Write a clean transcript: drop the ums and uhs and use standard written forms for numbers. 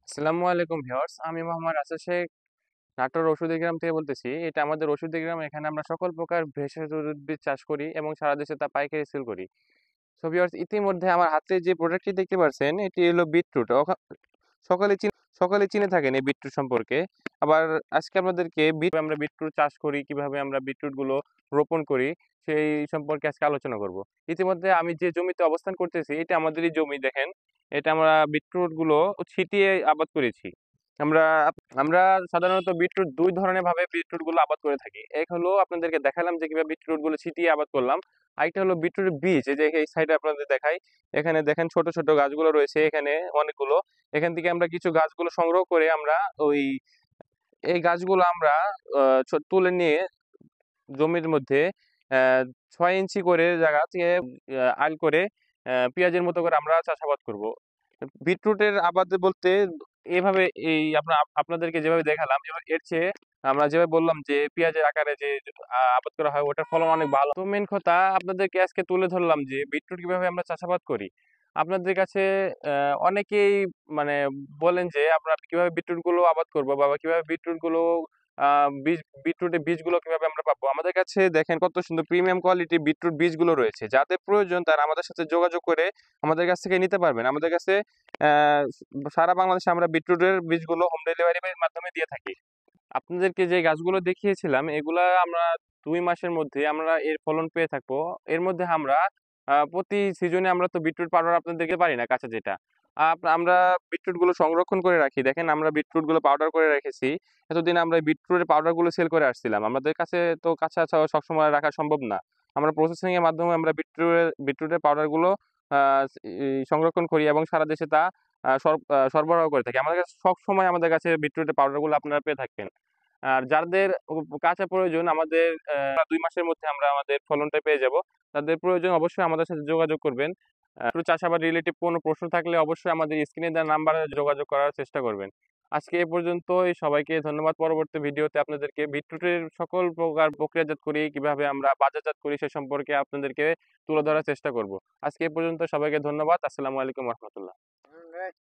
আসসালামু আলাইকুম ভিউয়ার্স, আমি মোহাম্মদ রাসেল শেখ নাটোর ওষুধি গ্রাম থেকে বলতেছি। এটা আমাদের ওষুধি গ্রাম। এখানে আমরা সকল প্রকার ভেষজ উদ্ভিদ চাষ করি এবং সারা দেশে তা পাইকারি সেল করি। সো ভিউয়ার্স, ইতিমধ্যে আমার হাতে যে প্রোডাক্টটি দেখতে পাচ্ছেন এটি হলো বিটরুট। সকলে চিনে থাকেন এই বিটরুট সম্পর্কে। আবার আজকে আপনাদেরকে আমরা বিটরুট চাষ করি, কিভাবে আমরা বিটরুট গুলো রোপণ করি সেই সম্পর্কে আজকে আলোচনা করব। ইতিমধ্যে আমি যে জমিতে অবস্থান করতেছি এটা আমাদেরই জমি। দেখেন, এটা আমরা বিটরুট গুলো ছিটিয়ে আবাদ করেছি। আমরা আমরা সাধারণত বিটরুট দুই ধরনের ভাবে বিটরুট গুলো আবাদ করে থাকি। এক হলো আপনাদেরকে দেখালাম যে কিভাবে বিটরুট গুলো ছিটিয়ে আবাদ করলাম। আরেকটা হলো বিটরুটের বীজ। এই যে এই সাইডে আপনাদের দেখাই, এখানে দেখেন ছোট ছোট গাছগুলো রয়েছে এখানে অনেকগুলো। এখান থেকে আমরা কিছু গাছগুলো সংগ্রহ করে আমরা ওই এই গাছগুলো আমরা তুলে নিয়ে জমির মধ্যে 6 ইঞ্চি করে জায়গা থেকে আল করে পেঁয়াজের মতো করে আমরা চাষাবাদ করব। বিটরুটের আবাদ বলতে এভাবে এই আপনাদেরকে যেভাবে দেখালাম, এবার এর চেয়ে আমরা যেভাবে বললাম যে পেঁয়াজের আকারে যে আবাদ করা হয় ওটার ফলন অনেক ভালো। তো মেন কথা আপনাদেরকে আজকে তুলে ধরলাম যে বিটরুট কিভাবে আমরা চাষাবাদ করি। আপনাদের কাছে অনেকেই মানে বলেন যে আমরা কিভাবে বিটরুট গুলো আবাদ করবো বা কিভাবে বিটরুট গুলো বিটরুটের বীজগুলো কিভাবে আমরা পাবো। আমাদের কাছে দেখেন কত সুন্দর প্রিমিয়াম কোয়ালিটি বিটরুট বীজগুলো রয়েছে। যাদের প্রয়োজন তারা আমাদের সাথে যোগাযোগ করে আমাদের কাছ থেকে নিতে পারবেন। আমাদের কাছে আহ, সারা বাংলাদেশে আমরা বিটরুটের বীজগুলো হোম ডেলিভারির মাধ্যমে দিয়ে থাকি। আপনাদেরকে যে গাছগুলো দেখিয়েছিলাম এগুলা আমরা 2 মাসের মধ্যে আমরা এর ফলন পেয়ে থাকবো। এর মধ্যে আমরা প্রতি সিজনে আমরা তো বিটরুট পাউডার আপনাদেরকে পারি না কাঁচা যেটা। আমরা বিটরুট গুলো সংরক্ষণ করে রাখি। দেখেন আমরা বিটরুট গুলো পাউডার করে রেখেছি। এতদিন আমরা বিটরুটের পাউডার গুলো সেল করে আসছিলাম। আমাদের কাছে তো কাঁচা সবসময় রাখা সম্ভব না। আমরা প্রসেসিং এর মাধ্যমে আমরা বিটরুটের পাউডার গুলো সংরক্ষণ করি এবং সারা দেশে তা সরবরাহ করে থাকি। আমাদের কাছে সবসময় আমাদের কাছে বিটরুটের পাউডার গুলো আপনারা পেয়ে থাকবেন। আর যাদের কাঁচা প্রয়োজন আমাদের 2 মাসের মধ্যে আমরা আমাদের ফলনটা পেয়ে যাব। তাদের প্রয়োজন অবশ্যই আমাদের সাথে যোগাযোগ করবেন। একটু চাষাবাদ রিলেটিভ কোনো প্রশ্ন থাকলে অবশ্যই আমাদের স্ক্রিনে দেওয়া নাম্বারে যোগাযোগ করার চেষ্টা করবেন। আজকে এ পর্যন্তই। সবাইকে ধন্যবাদ। পরবর্তী ভিডিওতে আপনাদেরকে বিটরুটের সকল প্রকার প্রক্রিয়াজাত করি, কিভাবে আমরা বাজারজাত করি সে সম্পর্কে আপনাদেরকে তুলে ধরার চেষ্টা করব। আজকে এ পর্যন্ত। সবাইকে ধন্যবাদ। আসসালামু আলাইকুম রহমতুল্লাহ।